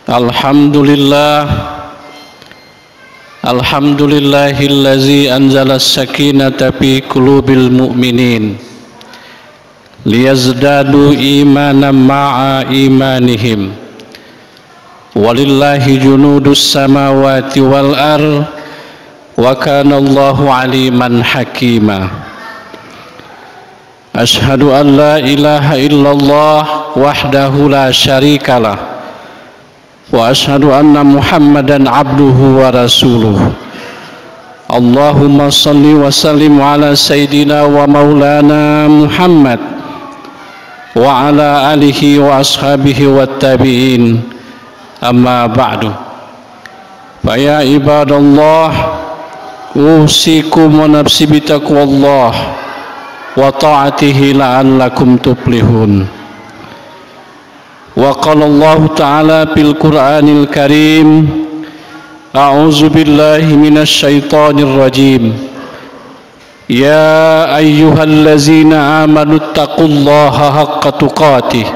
Alhamdulillah, alhamdulillahillazi anzala as-sakinata fi qulubil mu'minin liyazdadu imanan ma'a imanihim walillahi junudus samawati wal ard wa kana Allahu aliman hakima. Ashhadu an la ilaha illallah wahdahu la syarikalah wa ashhadu anna Muhammadan abduhu wa rasuluh. Allahumma salli wa sallim ala sayyidina wa maulana Muhammad wa ala alihi wa ashabihi wa tabi'in. Amma ba'du. Fa ya ibadallah, usikum wa nafsi bitaqwallah wa ta'atihi la'allakum tuflihun. Wa qala Allah ta'ala fil Qur'anil Karim, a'udzu billahi minasy syaithanir rajim. Ya ayyuhallazina amanu taqullaha haqqa tuqatih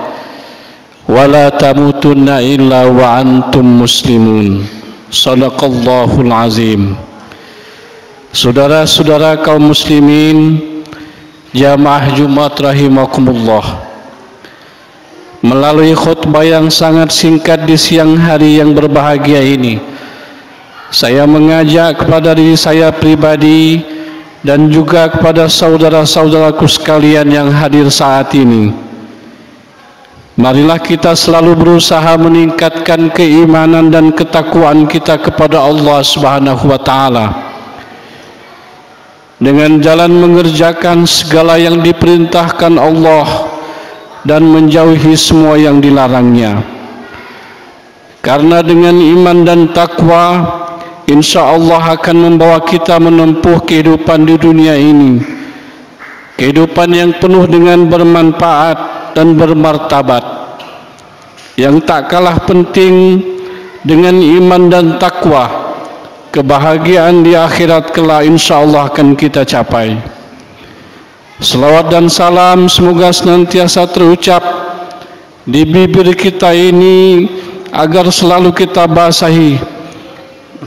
wa la tamutunna illa wa antum muslimun. Shadaqallahul azim. Saudara-saudara kaum muslimin, jamaah Jumat rahimakumullah. Melalui khutbah yang sangat singkat di siang hari yang berbahagia ini, saya mengajak kepada diri saya pribadi dan juga kepada saudara-saudaraku sekalian yang hadir saat ini. Marilah kita selalu berusaha meningkatkan keimanan dan ketakwaan kita kepada Allah Subhanahu wa taala dengan jalan mengerjakan segala yang diperintahkan Allah dan menjauhi semua yang dilarangnya. Karena dengan iman dan takwa, insya Allah akan membawa kita menempuh kehidupan di dunia ini, kehidupan yang penuh dengan bermanfaat dan bermartabat. Yang tak kalah penting, dengan iman dan takwa, kebahagiaan di akhirat kelak insya Allah akan kita capai. Selawat dan salam semoga senantiasa terucap di bibir kita ini agar selalu kita basahi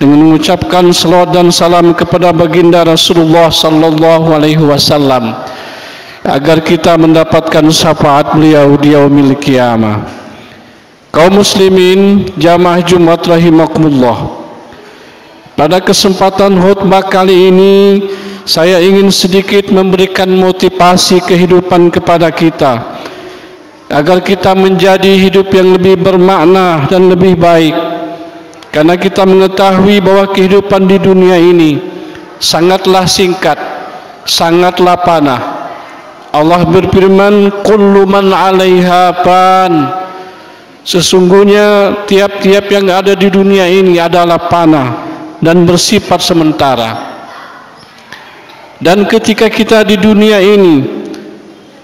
dengan mengucapkan selawat dan salam kepada baginda Rasulullah sallallahu alaihi wasallam agar kita mendapatkan syafaat beliau di yaumil qiyamah. Kaum muslimin, jamaah Jumat rahimakumullah. Pada kesempatan khutbah kali ini saya ingin sedikit memberikan motivasi kehidupan kepada kita agar kita menjadi hidup yang lebih bermakna dan lebih baik, karena kita mengetahui bahwa kehidupan di dunia ini sangatlah singkat, sangatlah panah. Allah berfirman, kullu man 'alaiha fan. Sesungguhnya tiap-tiap yang ada di dunia ini adalah panah dan bersifat sementara. Dan ketika kita di dunia ini,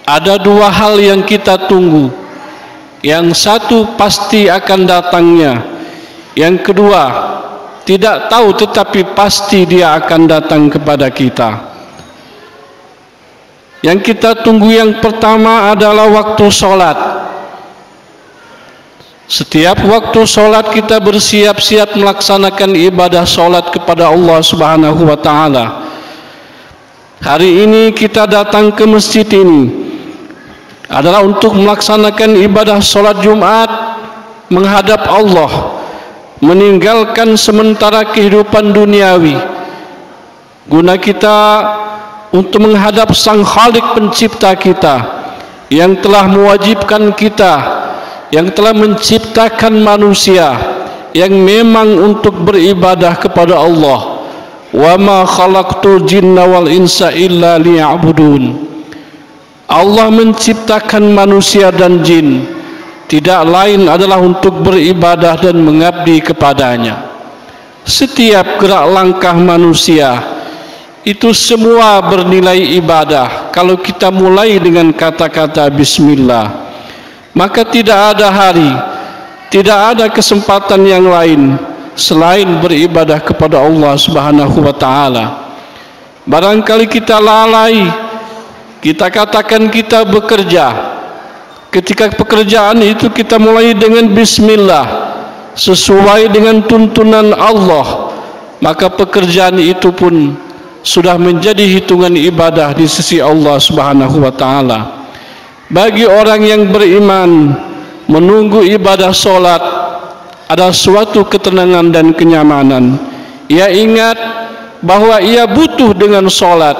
ada dua hal yang kita tunggu. Yang satu pasti akan datangnya. Yang kedua tidak tahu tetapi pasti dia akan datang kepada kita. Yang kita tunggu yang pertama adalah waktu sholat. Setiap waktu sholat kita bersiap-siap melaksanakan ibadah sholat kepada Allah Subhanahu wa ta'ala. Hari ini kita datang ke masjid ini adalah untuk melaksanakan ibadah sholat Jumat, menghadap Allah, meninggalkan sementara kehidupan duniawi, guna kita untuk menghadap Sang Khalik pencipta kita yang telah mewajibkan kita, yang telah menciptakan manusia yang memang untuk beribadah kepada Allah. Wa ma khalaqtul jinna wal insa illa liya'budun. Allah menciptakan manusia dan jin tidak lain adalah untuk beribadah dan mengabdi kepadanya. Setiap gerak langkah manusia itu semua bernilai ibadah. Kalau kita mulai dengan kata-kata bismillah, maka tidak ada hari, tidak ada kesempatan yang lain selain beribadah kepada Allah Subhanahu wa ta'ala. Barangkali kita lalai, kita katakan kita bekerja. Ketika pekerjaan itu kita mulai dengan bismillah, sesuai dengan tuntunan Allah, maka pekerjaan itu pun sudah menjadi hitungan ibadah di sisi Allah Subhanahu wa taala. Bagi orang yang beriman, menunggu ibadah solat ada suatu ketenangan dan kenyamanan. Ia ingat bahwa ia butuh dengan solat.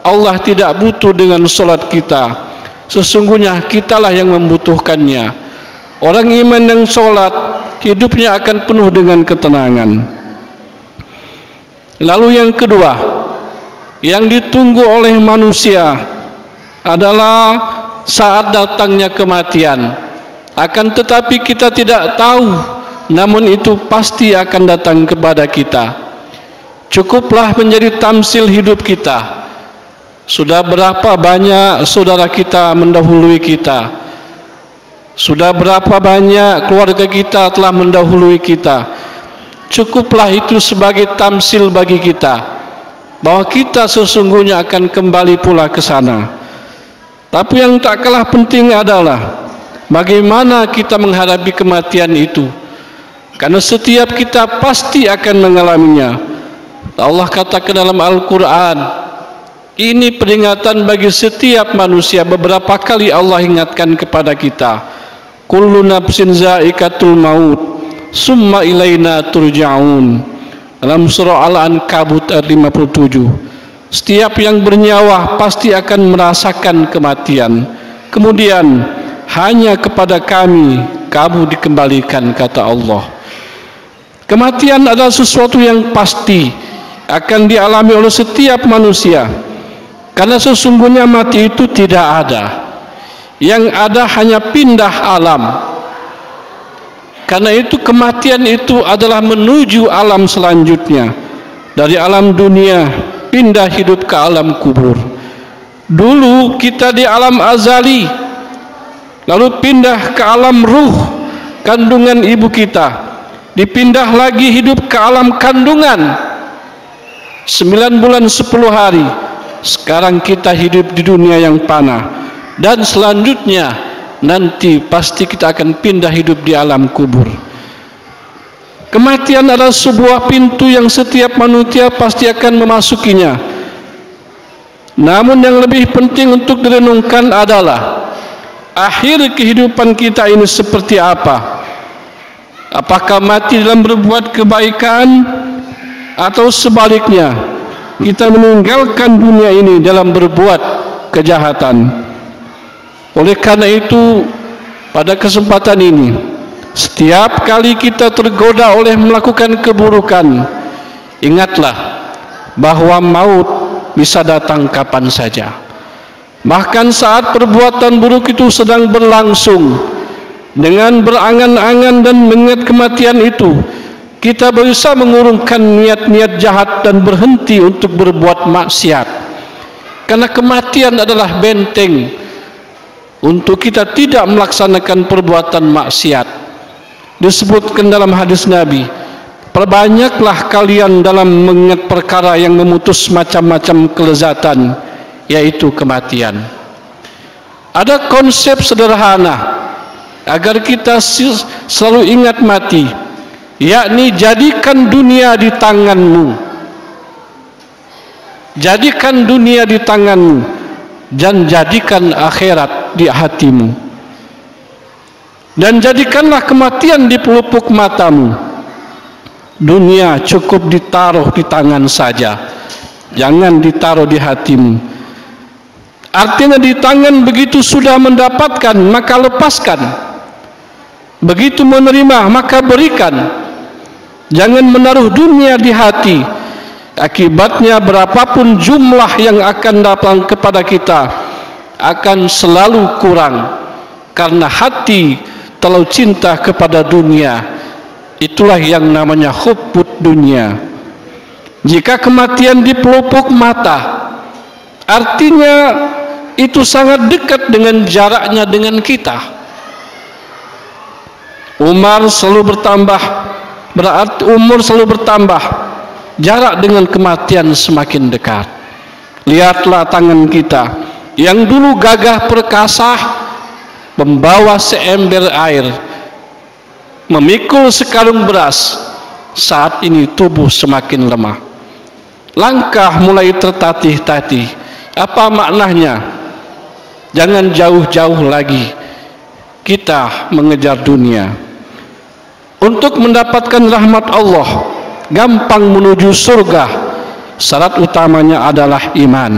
Allah tidak butuh dengan solat kita. Sesungguhnya kitalah yang membutuhkannya. Orang iman yang solat, hidupnya akan penuh dengan ketenangan. Lalu yang kedua, yang ditunggu oleh manusia adalah saat datangnya kematian. Akan tetapi kita tidak tahu, namun itu pasti akan datang kepada kita. Cukuplah menjadi tamsil hidup kita. Sudah berapa banyak saudara kita mendahului kita? Sudah berapa banyak keluarga kita telah mendahului kita? Cukuplah itu sebagai tamsil bagi kita, bahwa kita sesungguhnya akan kembali pula ke sana. Tapi yang tak kalah penting adalah bagaimana kita menghadapi kematian itu, karena setiap kita pasti akan mengalaminya. Allah katakan dalam Al-Quran, ini peringatan bagi setiap manusia. Beberapa kali Allah ingatkan kepada kita, kullu nafsin za'iqatul maut summa ilaina turja'un, dalam surah Al-Ankabut ayat 57. Setiap yang bernyawa pasti akan merasakan kematian, kemudian hanya kepada kami kamu dikembalikan, kata Allah. Kematian adalah sesuatu yang pasti akan dialami oleh setiap manusia, karena sesungguhnya mati itu tidak ada. Yang ada hanya pindah alam. Karena itu kematian itu adalah menuju alam selanjutnya. Dari alam dunia pindah hidup ke alam kubur. Dulu kita di alam azali, lalu pindah ke alam ruh, kandungan ibu kita, dipindah lagi hidup ke alam kandungan 9 bulan 10 hari. Sekarang kita hidup di dunia yang panah, dan selanjutnya nanti pasti kita akan pindah hidup di alam kubur. Kematian adalah sebuah pintu yang setiap manusia pasti akan memasukinya. Namun yang lebih penting untuk direnungkan adalah akhir kehidupan kita ini seperti apa? Apakah mati dalam berbuat kebaikan, atau sebaliknya kita meninggalkan dunia ini dalam berbuat kejahatan? Oleh karena itu, pada kesempatan ini, setiap kali kita tergoda oleh melakukan keburukan, ingatlah bahwa maut bisa datang kapan saja. Bahkan saat perbuatan buruk itu sedang berlangsung, dengan berangan-angan dan mengingat kematian itu, kita berusaha mengurungkan niat-niat jahat dan berhenti untuk berbuat maksiat. Karena kematian adalah benteng untuk kita tidak melaksanakan perbuatan maksiat. Disebutkan dalam hadis Nabi, perbanyaklah kalian dalam mengingat perkara yang memutus macam-macam kelezatan, yaitu kematian. Ada konsep sederhana agar kita selalu ingat mati, yakni jadikan dunia di tanganmu. Jadikan dunia di tanganmu, dan jadikan akhirat di hatimu. Dan jadikanlah kematian di pelupuk matamu. Dunia cukup ditaruh di tangan saja, jangan ditaruh di hatimu. Artinya di tangan begitu sudah mendapatkan, maka lepaskan. Begitu menerima, maka berikan. Jangan menaruh dunia di hati. Akibatnya berapapun jumlah yang akan datang kepada kita akan selalu kurang, karena hati terlalu cinta kepada dunia. Itulah yang namanya hubbud dunia. Jika kematian di pelupuk mata, artinya itu sangat dekat dengan jaraknya dengan kita. Umur selalu bertambah, berarti umur selalu bertambah, jarak dengan kematian semakin dekat. Lihatlah tangan kita yang dulu gagah perkasa, membawa seember air, memikul sekarung beras. Saat ini tubuh semakin lemah. Langkah mulai tertatih-tatih. Apa maknanya? Jangan jauh-jauh lagi kita mengejar dunia. Untuk mendapatkan rahmat Allah, gampang menuju surga, syarat utamanya adalah iman.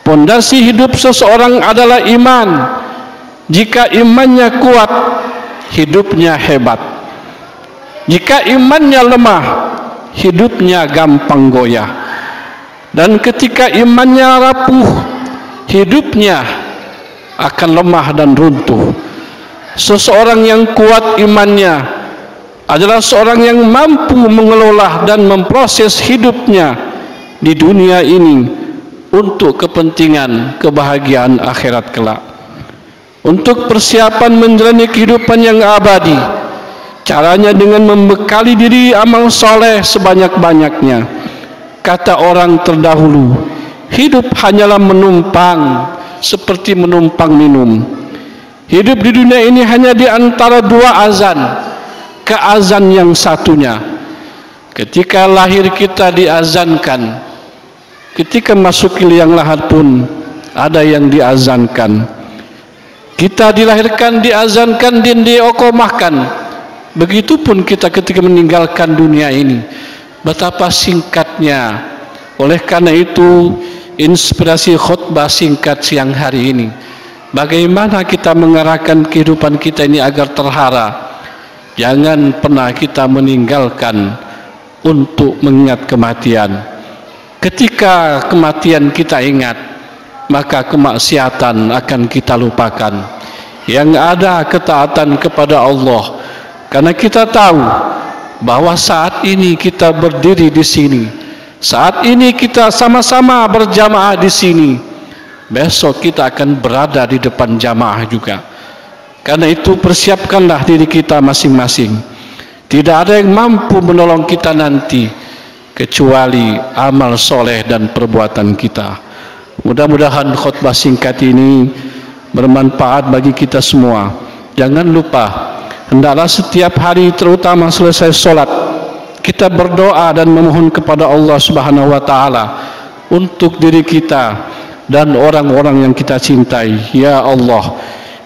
Pondasi hidup seseorang adalah iman. Jika imannya kuat, hidupnya hebat. Jika imannya lemah, hidupnya gampang goyah. Dan ketika imannya rapuh, hidupnya akan lemah dan runtuh. Seseorang yang kuat imannya adalah seorang yang mampu mengelola dan memproses hidupnya di dunia ini untuk kepentingan kebahagiaan akhirat kelak. Untuk persiapan menjalani kehidupan yang abadi, caranya dengan membekali diri amal soleh sebanyak-banyaknya. Kata orang terdahulu, hidup hanyalah menumpang, seperti menumpang minum. Hidup di dunia ini hanya di antara dua azan, ke azan yang satunya. Ketika lahir kita diazankan, ketika masuk ke liang lahat pun ada yang diazankan. Kita dilahirkan diazankan dan diokomahkan. Begitupun kita ketika meninggalkan dunia ini. Betapa singkatnya. Oleh karena itu, inspirasi khutbah singkat siang hari ini, bagaimana kita mengarahkan kehidupan kita ini agar terhara. Jangan pernah kita meninggalkan untuk mengingat kematian. Ketika kematian kita ingat, maka kemaksiatan akan kita lupakan. Yang ada ketaatan kepada Allah. Karena kita tahu bahwa saat ini kita berdiri di sini, saat ini kita sama-sama berjamaah di sini, besok kita akan berada di depan jamaah juga. Karena itu persiapkanlah diri kita masing-masing. Tidak ada yang mampu menolong kita nanti kecuali amal soleh dan perbuatan kita. Mudah-mudahan khutbah singkat ini bermanfaat bagi kita semua. Jangan lupa, hendaklah setiap hari terutama selesai sholat, kita berdoa dan memohon kepada Allah Subhanahu wa Ta'ala untuk diri kita dan orang-orang yang kita cintai. Ya Allah,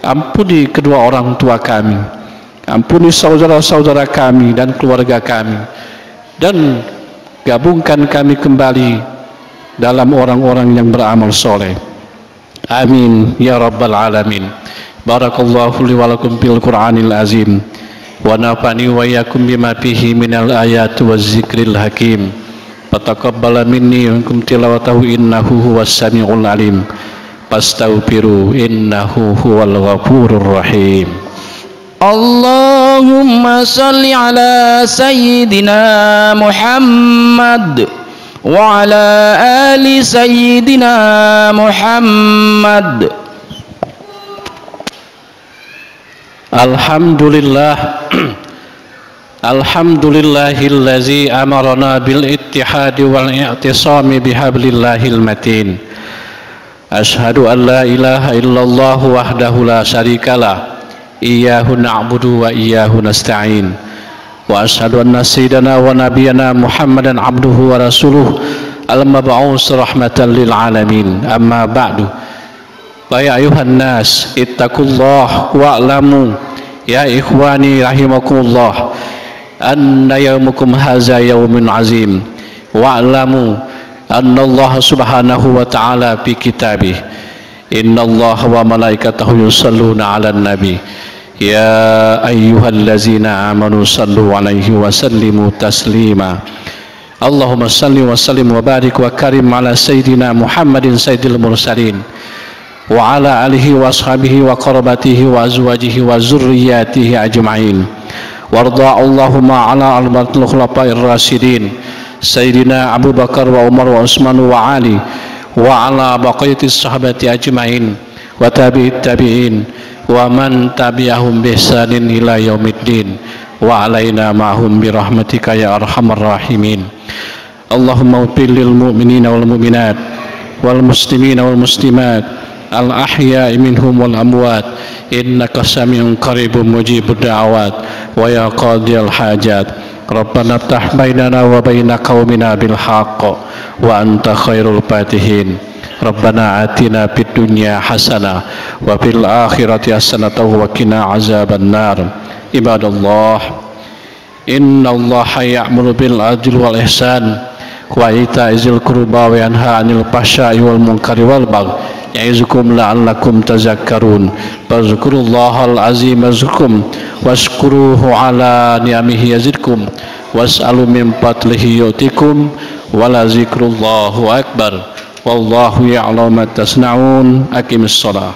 ampuni kedua orang tua kami, ampuni saudara-saudara kami dan keluarga kami, dan gabungkan kami kembali dalam orang-orang yang beramal soleh. Amin ya rabbal alamin. Barakallahu li wa lakum bil Qur'anil azim, wa nafani wa iyyakum bima fihi minal ayati waz zikril hakim. Fataqabbala minni wa minkum tilawatahu innahu huwas samiul alim. Fastaghfiru innahu huwal ghafurur rahim. Allahumma salli ala sayyidina Muhammad wa ala ali sayyidina Muhammad. Alhamdulillah. Alhamdulillahillazi amarna bil ittihadi wal i'tisami bihablillahil matin. Ashhadu an la ilaha illallah wahdahu la syarikalah, iyyahu na'budu wa iyyahu nasta'in. Wa ashhadu anna sayyidana wa nabiyyana Muhammadan abduhu wa rasuluh al-mab'us rahmatan lil alamin. Amma ba'du. Wa ya ayuhan nas ittaqullah wa'lamu ya ikhwani rahimakumullah anna yawmukum hadza yawmun azim. Wa'lamu anna Allah subhanahu wa ta'ala fi kitabih innallaha wa malaikatahu yusalluna 'alan nabi ya ayyuhallazina amanu sallu 'alaihi wa sallimu taslima. Allahumma salli wa sallim wa barik wa karim ala sayyidina Muhammadin sayyidil mursalin wa ala alihi wa ashabihi wa qarabatihi wa azwajihi wa zurriyatihi ajma'in. Warda Allahumma ala al-batil khulafa'ir rasyidin sayyidina Abu Bakar wa Umar wa Utsman wa Ali wa ala baqiyatis sahabati ajma'in wa tabi'it tabi'in wa man tabi'ahum bi ihsanin ila yaumiddin wa alaina ma'hum bi rahmatika ya arhamar rahimin. Allahumma ighfir lil mu'minina wal mu'minat wal muslimina wal muslimat الأحياء منهم والأموات إنك سميع قريب مجيب الدعوات ويا قاضي الحاجات ربنا افتح بيننا وبين قومنا بالحق وأنت خير الفاتحين ربنا آتنا في الدنيا حسنة وفي الآخرة حسنة وقنا عذاب النار عباد الله إن الله يأمر بالعدل والإحسان وإيتاء ذي القربى وينهى عن الفحشاء والمنكر والبغي يعظكم لعلكم تذكرون فاذكروا الله العظيم يذكركم واشكروه على نعمه يزدكم واسألوا من فضله يؤتكم ولذكر الله أكبر والله يعلم ما تصنعون أقم الصلاة.